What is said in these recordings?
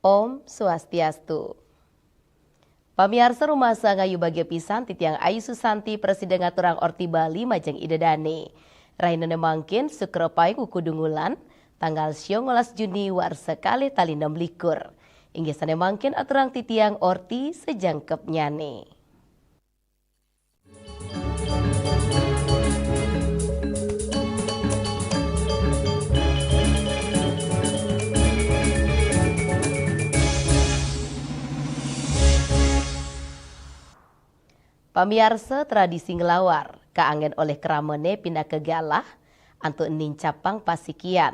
Om Swastiastu. Pamiarsa rumah sangayu bagia pisan titiang Ayu Susanti Presiden Ngaturang Orti Bali Majeng Idedane. Rainane mangkin sukrepai kukudungulan tanggal 19 Juni war sekali tali 6 likur. Inggesane mangkin aturang titiang Orti sejangkep nyane. Pamiarsa tradisi ngelawar, kaangen oleh keramene pindah ke galah, antuk nincapang pasikian.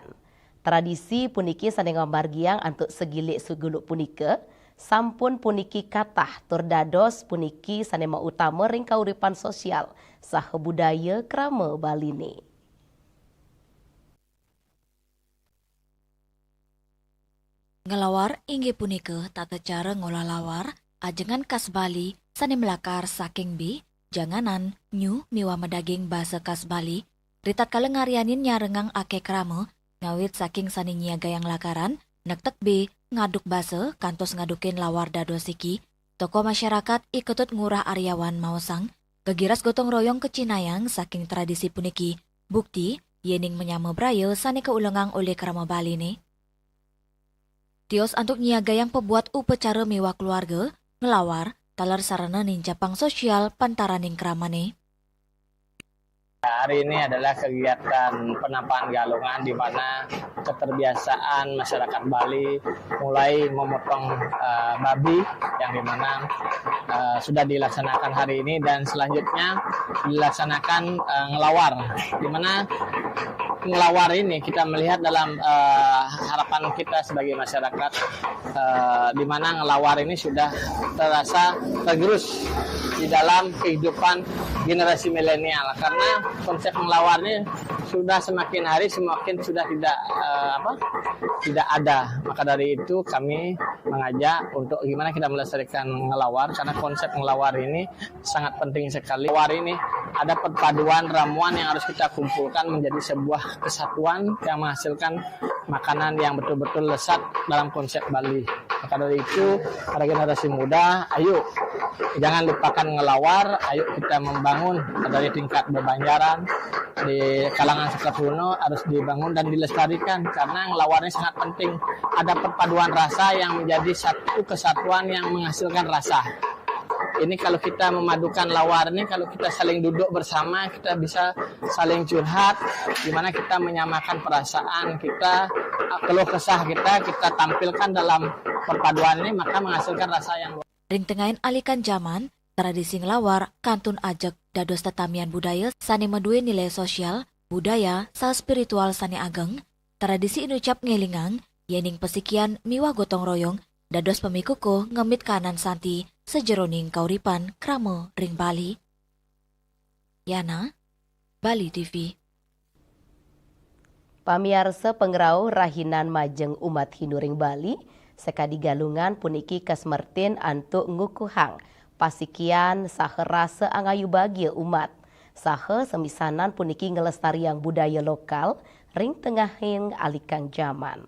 Tradisi puniki saneng margiang antuk segilik suguluk punike, sampun puniki katah turdados puniki sanema utama ring kauripan sosial sah budaya krama Balini. Ngelawar inggih punika tata cara ngolah lawar, ajengan khas Bali, sane melakar saking bi, janganan, nyu, miwa medaging bahasa khas Bali, ritat kalengarianin nyarengang ake krama, ngawit saking sane nyiaga yang lakaran, nektek bi, ngaduk bahasa, kantos ngadukin lawar dadosiki, toko masyarakat iketut ngurah aryawan maosang, gegiras gotong royong kecinayang saking tradisi puniki, bukti, yening menyama braya sane keulengang oleh krama Bali ni. Tios antuk nyiaga yang pebuat upacara mewah keluarga, ngelawar, talar sarana nincapang sosial pantaraning kramane. Hari ini adalah kegiatan penampakan galungan di mana keterbiasaan masyarakat Bali mulai memotong babi yang dimana sudah dilaksanakan hari ini dan selanjutnya dilaksanakan ngelawar, di mana ngelawar ini kita melihat dalam harapan kita sebagai masyarakat di mana ngelawar ini sudah terasa tergerus di dalam kehidupan generasi milenial, karena konsep ngelawar ini sudah semakin hari semakin sudah tidak ada. Maka dari itu kami mengajak untuk gimana kita melestarikan ngelawar, karena konsep ngelawar ini sangat penting sekali. Ngelawar ini ada perpaduan ramuan yang harus kita kumpulkan menjadi sebuah kesatuan yang menghasilkan makanan yang betul-betul lezat dalam konsep Bali. Maka dari itu, para generasi muda, ayo jangan lupakan ngelawar, ayo kita membangun dari tingkat bebanjaran, di kalangan Sekerhuno harus dibangun dan dilestarikan, karena ngelawar ini sangat penting. Ada perpaduan rasa yang menjadi satu kesatuan yang menghasilkan rasa. Ini kalau kita memadukan lawar ini, kalau kita saling duduk bersama, kita bisa saling curhat, di mana kita menyamakan perasaan kita, keluh kesah kita tampilkan dalam perpaduan ini, maka menghasilkan rasa yang luar. Ring tengahin alikan zaman, tradisi ngelawar kantun ajak dados tetamian budaya sane medue nilai sosial, budaya, sah spiritual sane ageng, tradisi inucap ngelingang, yening pesikian miwah gotong royong, dados pemikuko ngemit kanan santi, sejeroning kauripan krama ring Bali. Yana, Bali TV. Pamiarsa pengrau rahinan majeng umat Hindu ring Bali, sekadi galungan puniki kasmertin antuk ngukuhang, pasikian sahe rasa angayu bagia umat, sahe semisanan puniki ngelestariang budaya lokal, ring tengahin alikang zaman.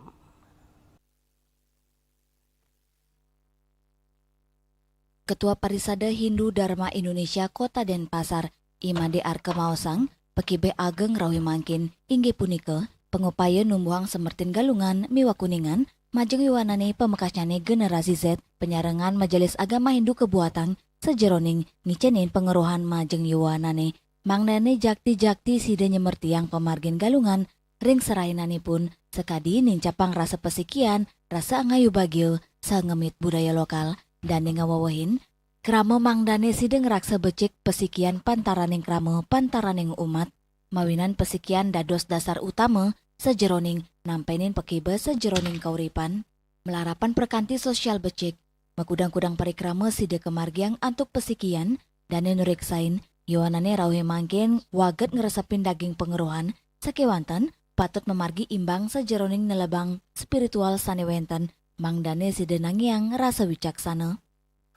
Ketua Parisada Hindu Dharma Indonesia Kota Denpasar, Imade Arke Maosang, pekibe ageng rawi mangkin, inggih punika, pengupaya numbuhang semertin galungan miwa kuningan, majeng yuwanane pemekasnyane generasi Z, penyarengan Majelis Agama Hindu Kebuatan, sejeroning ngicenin pengeruhan majeng yuwanane, mangnane jakti-jakti side nyemertiang pemargin galungan, ring serainane pun, sekadi nincapang rasa pesikian, rasa angayu bagil, sangemit budaya lokal, dan ngawawahin, krama mangdane sideng raksa becik pesikian pantaraning krama pantaraning umat, mawinan pesikian dados dasar utama, sejeroning nampenin pekibe sejeroning kauripan, melarapan perkanti sosial becik, makudang-kudang parikrama side kemargiang antuk pesikian, dan nuriksain, yuanane rauhe mangkin waget ngeresepin daging pengeruhan, sakewanten patut memargi imbang sejeroning nelebang spiritual sanewenten, mangdane side nangiang rasa wicaksana.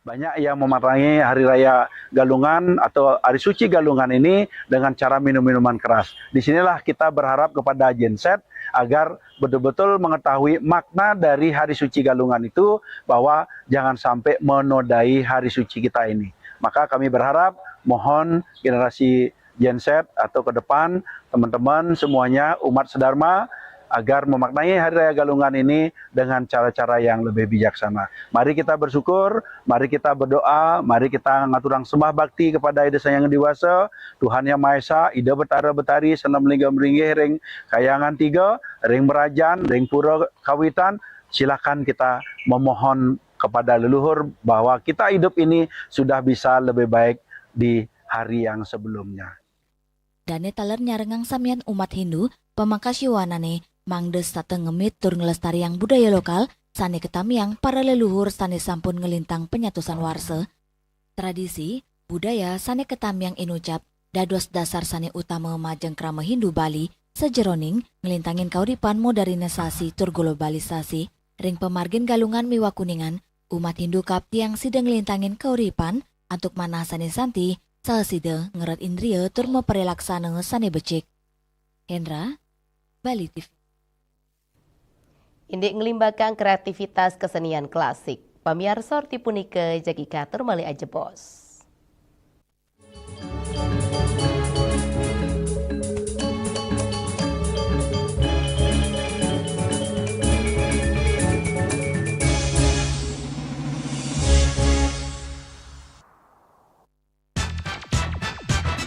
Banyak yang mematangi Hari Raya Galungan atau Hari Suci Galungan ini dengan cara minum-minuman keras. Disinilah kita berharap kepada Genset agar betul-betul mengetahui makna dari hari suci Galungan itu, bahwa jangan sampai menodai hari suci kita ini. Maka kami berharap mohon generasi Gen Z atau ke depan teman-teman semuanya umat sedharma agar memaknai Hari Raya Galungan ini dengan cara-cara yang lebih bijaksana. Mari kita bersyukur, mari kita berdoa, mari kita ngaturang sembah bakti kepada Ida Sang Hyang Dewasa, Tuhan Yang Maha Esa, Ida Betara Betari, Sana Melingga Meringih, Ring Kayangan 3, Ring Merajan, Ring Pura Kawitan. Silakan kita memohon kepada leluhur bahwa kita hidup ini sudah bisa lebih baik di hari yang sebelumnya. Dane taler nyarengang samian umat Hindu, pemangkas yuwanane, mangdes tateng ngemit tur ngelestariang budaya lokal, sane ketamiang para leluhur sane sampun ngelintang penyatusan warse. Tradisi, budaya sane ketamiang inucap, dados dasar sane utama majeng krama Hindu Bali, sejeroning ngelintangin kauripan modernisasi tur globalisasi, ring pemargin Galungan miwa Kuningan, umat Hindu kapti yang sidang ngelintangin kauripan, antuk manah sane santi, sahasida ngeret indria tur memperlaksana sane becik. Hendra, Bali TV. Indik ngelimbakang kreativitas kesenian klasik. Pamiarsa ti punika jagi katur mali aja bos.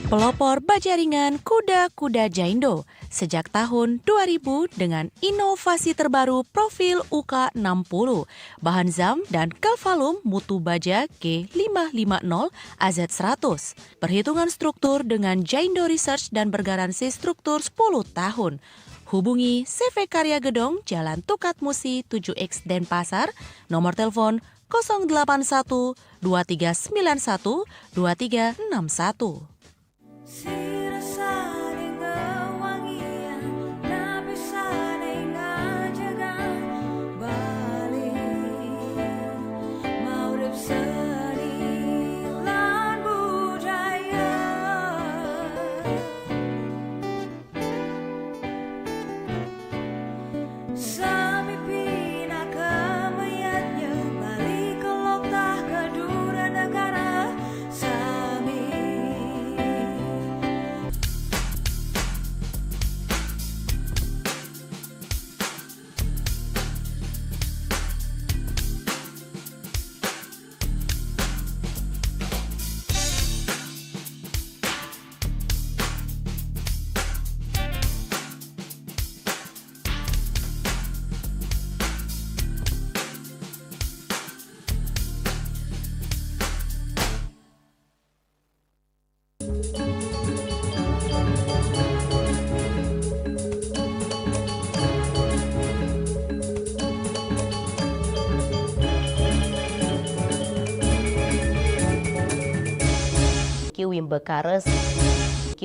Pelopor Bajaringan Kuda-Kuda Jaindo sejak tahun 2000 dengan inovasi terbaru profil UK60, bahan zam dan kalvalum mutu baja G550 AZ100. Perhitungan struktur dengan Jaindo Research dan bergaransi struktur 10 tahun. Hubungi CV Karya Gedong, Jalan Tukat Musi 7X Denpasar, nomor telepon 081 2391 2361.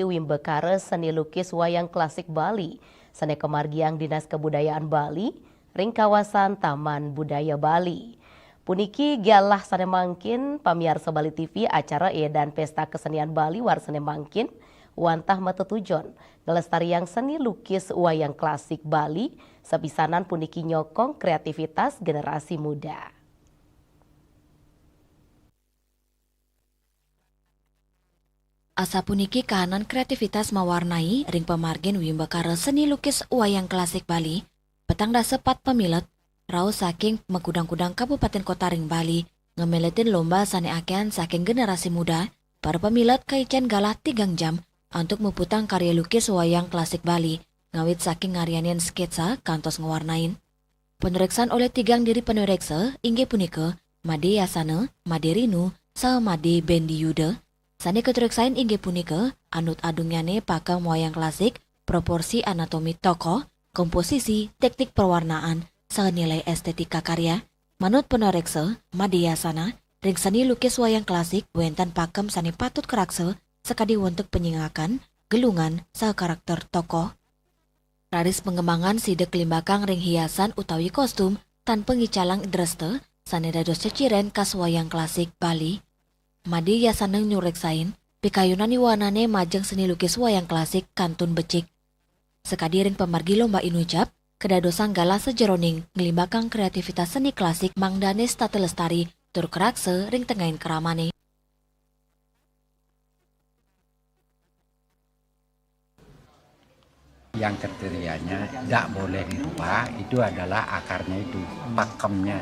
Wimbekares seni lukis wayang klasik Bali, seni kemargiang Dinas Kebudayaan Bali, ring kawasan Taman Budaya Bali. Puniki galah sane mangkin pamiarsa Bali TV acara edan pesta kesenian Bali war sane mangkin wantah matetujon ngelestariang seni lukis wayang klasik Bali sepisanan puniki nyokong kreativitas generasi muda. Asa puniki kahanan kreativitas mewarnai ring pemargin Wimbekares seni lukis wayang klasik Bali, petang dasepat pemilet, rau saking megudang-kudang Kabupaten Kota ring Bali, ngemeletin lomba sane akean saking generasi muda, para pemilet kaicen galah 3 jam untuk meputang karya lukis wayang klasik Bali, ngawit saking ngarianin sketsa kantos ngewarnain. Penureksan oleh 3 diri penureksa, inggih punika, Made Yasana, Made Rinu, sama Made Bendi Yuda. Sane ketureksain inggih punika anut adungyane pakam wayang klasik, proporsi anatomi tokoh, komposisi, teknik perwarnaan, senilai estetika karya. Manut penureksa, Made Yasana, ring seni lukis wayang klasik wentan pakam sane patut keraksa sekadi wontek penyingakan, gelungan, saha karakter tokoh. Raris pengembangan sidek limbakang ring hiasan utawi kostum tanpa ngicalang dreste sane dados ceciren kas wayang klasik Bali. Made Yasaneng nyureksain, pikayunan iwanane majeng seni lukis wayang klasik kantun becik. Sekadiring pemargi lomba inucap, kedadosan gala sejeroning ngelimbakang kreativitas seni klasik mangdane State Lestari tur kerakse ring tengahin keramane. Yang kriterianya tidak boleh dirubah itu adalah akarnya itu, pakemnya.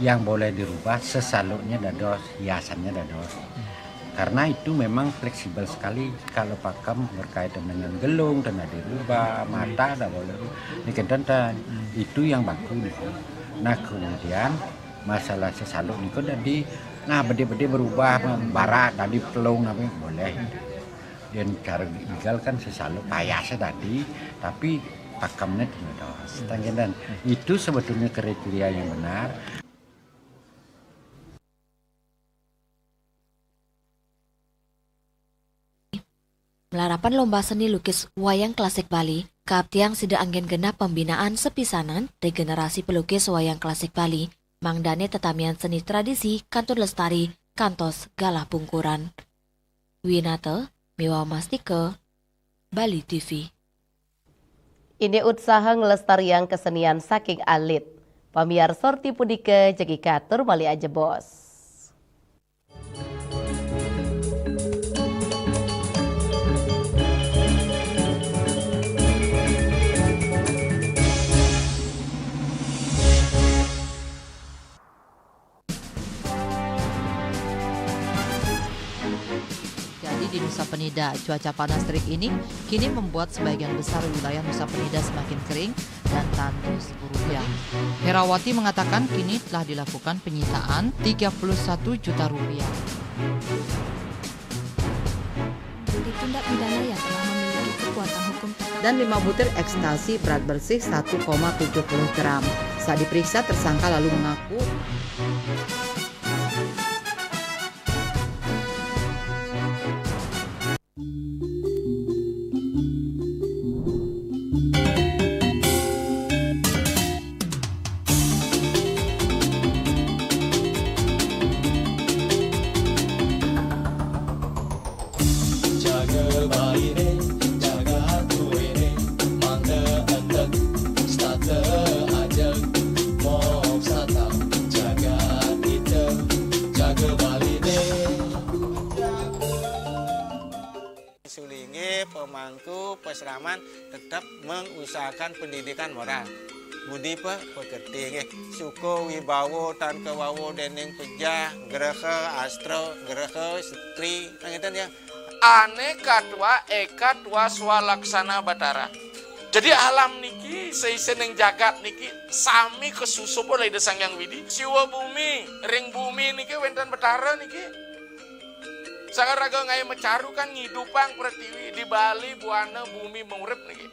Yang boleh dirubah sesalutnya dados, hiasannya dados. Karena itu memang fleksibel sekali kalau pakem berkaitan dengan gelung dan dirubah, mata tidak boleh. Dan itu yang baku. Nah kemudian masalah sesalut ini kan tadi, nah bede-bede berubah, barat tadi pelung apa boleh. Dan cara legal kan selalu payasnya tadi, tapi pakemnya tidak ada. Dan itu sebetulnya kriteria yang benar. Melarapan lomba seni lukis wayang klasik Bali, Kaptiang sida anggen genap pembinaan sepisanan regenerasi pelukis wayang klasik Bali, mangdane tetamian seni tradisi Kantun Lestari, Kantos Galah Pungkuran. Winata Miwa Mastike, Bali TV. Ini usaha ngelestarian kesenian saking alit. Pamiar sorti pudike jegi katur mali aja bos. Di Nusa Penida, cuaca panas terik ini kini membuat sebagian besar wilayah Nusa Penida semakin kering dan tandus rupiah. Herawati mengatakan kini telah dilakukan penyitaan 31 juta rupiah. Tindak pidana yang telah memiliki kekuatan hukum Dan 5 butir ekstasi berat bersih 1,70 gram. Saat diperiksa tersangka lalu mengaku pemangku peseraman tetap mengusahakan pendidikan moral. Budi pekerti suko wibawo tan kewawo dening pejah gereha astro gereha stri nangiten ya aneka tua eka tua swalaksana batara. Jadi alam niki seiseneng jagat niki sami kesusup oleh desang yang widi siwa bumi ring bumi niki wenten batara niki sangat raga ngai mecaru kan ngidupang pertiwi di Bali buana bumi mengurip niki.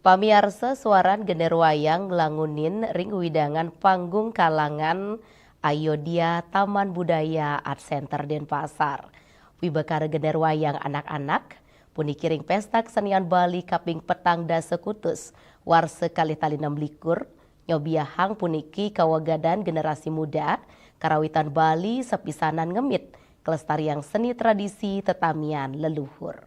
Pamiarsa suaran gener wayang nglangunin ring widangan panggung kalangan Ayodia Taman Budaya Art Center Denpasar. Wibakar gener wayang anak-anak puniki ring pesta kesenian Bali kaping petang da sekutus warse kali tali 6 likur nyobiahang puniki kawagadan generasi muda karawitan Bali sepisanan ngemit kelestarian seni tradisi tetamian leluhur.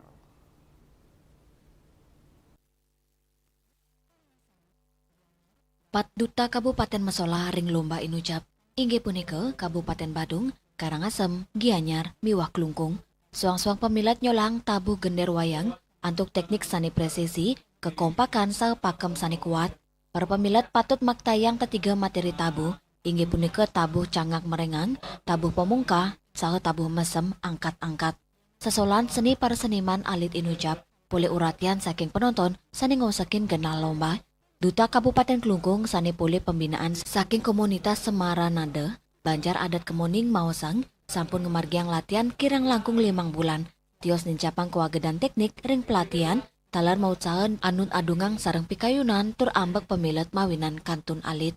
Pat Duta Kabupaten Mesola ring lomba inucap inggih punika Kabupaten Badung, Karangasem, Gianyar, Miwah Klungkung. Suang-suang pemilat nyolang tabuh gender wayang antuk teknik sani presisi, kekompakan sa pakem sani kuat. Para pemilat patut maktayang ketiga materi tabuh, inggih punika tabuh cangak merengang, tabuh pemungka, saha tabuh mesem angkat-angkat. Sesolan seni para seniman alit inucap, boleh uratian saking penonton sani ngosakin genal lomba. Duta Kabupaten Klungkung sani pulih pembinaan saking komunitas Semara Nada, Banjar Adat Kemoning Maosang, sampun ngemargiang latihan kirang langkung 5 bulan. Tios nincapang kewagedan teknik ring pelatihan, talar maucahan anun adungang sareng pikayunan tur ambek pemilet mawinan Kantun Alit.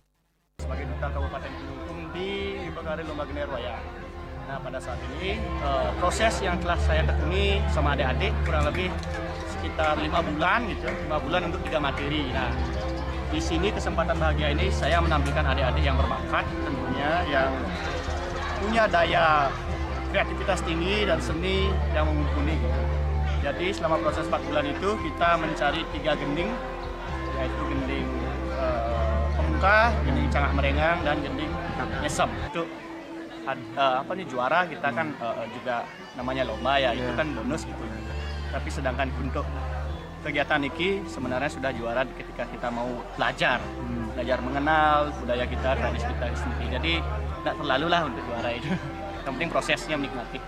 Sebagai Duta Kabupaten Klungkung di Ibagari Lomba Gener Wayang. Nah pada saat ini proses yang telah saya tekuni sama adik-adik kurang lebih sekitar 5 bulan gitu, 5 bulan untuk 3 materi. Nah, di sini kesempatan bahagia ini saya menampilkan adik-adik yang berbakat tentunya, yang punya daya kreativitas tinggi dan seni yang mumpuni gitu. Jadi selama proses 4 bulan itu kita mencari 3 gending, yaitu gending pembuka, gending cangak merengang, dan gending nyesem. Untuk juara kita kan juga namanya lomba ya, itu kan bonus gitu. Tapi sedangkan untuk kegiatan ini sebenarnya sudah juara ketika kita mau belajar mengenal budaya kita, tradisi kita sendiri. Jadi tidak terlalu lah untuk juara itu. Yang penting prosesnya menikmati.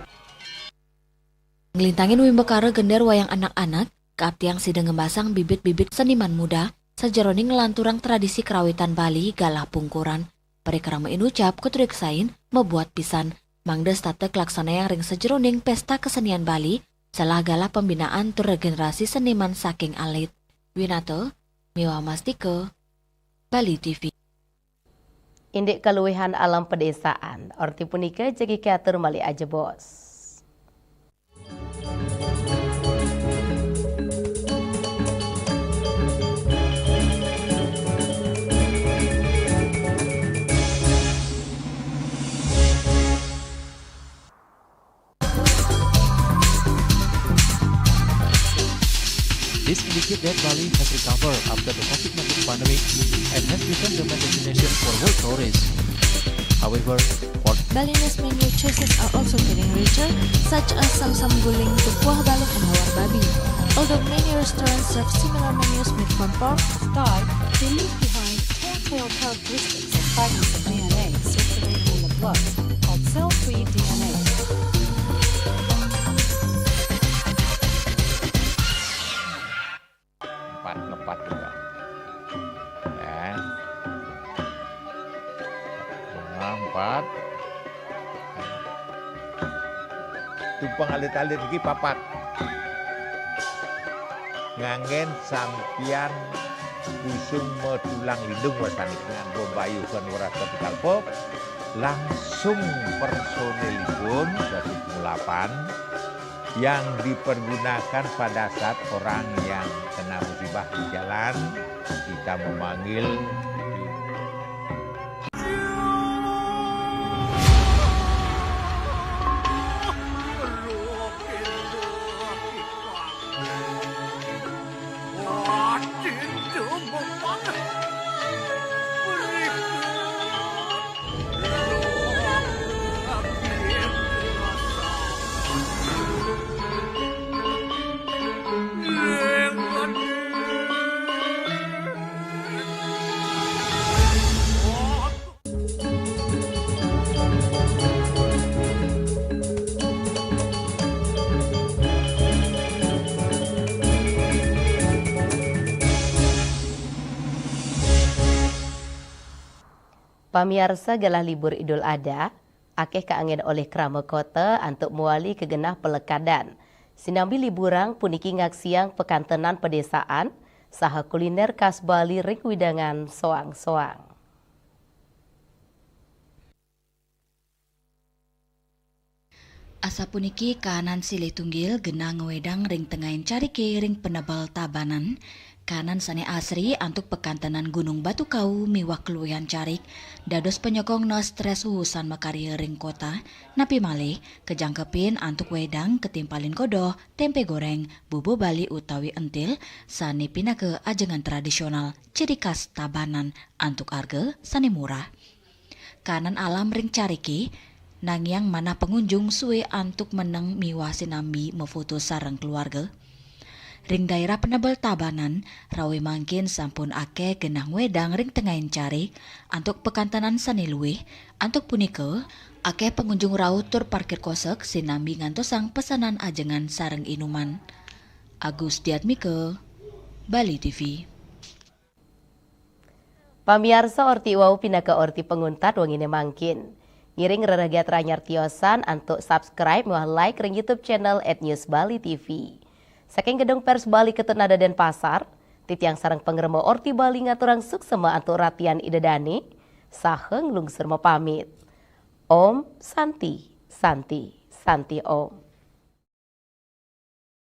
Ngelintangin wimbekare gender wayang anak-anak, keaptiang sideng ngebasang bibit-bibit seniman muda, sajeroning ngelanturang tradisi kerawitan Bali galah pungkuran. Parekrama inucap kuturik sain membuat pisan, mangdes tata kelaksana yang ring sajeroning pesta kesenian Bali, salah galah pembinaan tur regenerasi seniman saking alit. Winato, Miwa Mastike, Bali TV. Indik keluihan alam pedesaan, orti punika jegi keatur mali aja bos. This indicates that Bali has recovered after the COVID-19 pandemic and has become the main destination for world tourists. However, Balinese menu choices are also getting richer, such as Samsam Guling, Tupuah Balok, and Hawar Babi. Although many restaurants serve similar menus made from pork, Start, they leave behind telltale characteristics of fragments of DNA circulating in the blood, called cell-free DNA. Ngepat juga ya, 4 tumpang alit-alit lagi papat ngangen sampian busung metulang lindung wasanik dengan bombayu kan waras vertikal pop langsung personelipun 108 yang dipergunakan pada saat orang yang kena musibah di jalan, kita memanggil Pamiarsa galah libur Idul Adha, akeh kaangen oleh krama kota untuk muali kegenah pelekadan. Sinambi liburang puniki ngaksiang pekantenan pedesaan, saha kuliner khas Bali ring widangan soang-soang. Asa puniki kahanan silih tunggil genah ngewedang ring tengahin carike ring penebal tabanan. Kanan sane asri antuk pekantenan Gunung Batu Kau miwah keluihan carik dados penyokong no stres uhusan makaria ring kota napi malih kejangkepin antuk wedang ketimpalin kodoh tempe goreng bubu Bali utawi entil sane pina ke ajengan tradisional ciri khas tabanan antuk arge sane murah. Kanan alam ring cariki nangyang mana pengunjung suwe antuk meneng miwah sinambi mefoto sareng keluarga. Ring daerah penebal tabanan, rawe mangkin sampun akeh genah wedang ring tengahin cari, antuk pekantanan sani luwih, antuk punike, akeh pengunjung raut tur parkir kosek sinambi ngantosang pesanan ajengan sareng inuman. Agus Diatmike, Bali TV. Pamiarsa orti wau pindah ke orti penguntat wangine mangkin. Ngiring reragat ranyar tiosan antuk subscribe muah like ring YouTube channel @newsbali.tv. Saking gedung pers Bali Ketenada Denpasar, titiang sarang pengremo orti Bali ngaturang suksema antuk ratian idedani, saheng lungsur pamit. Om Santi, Santi, Santi Om.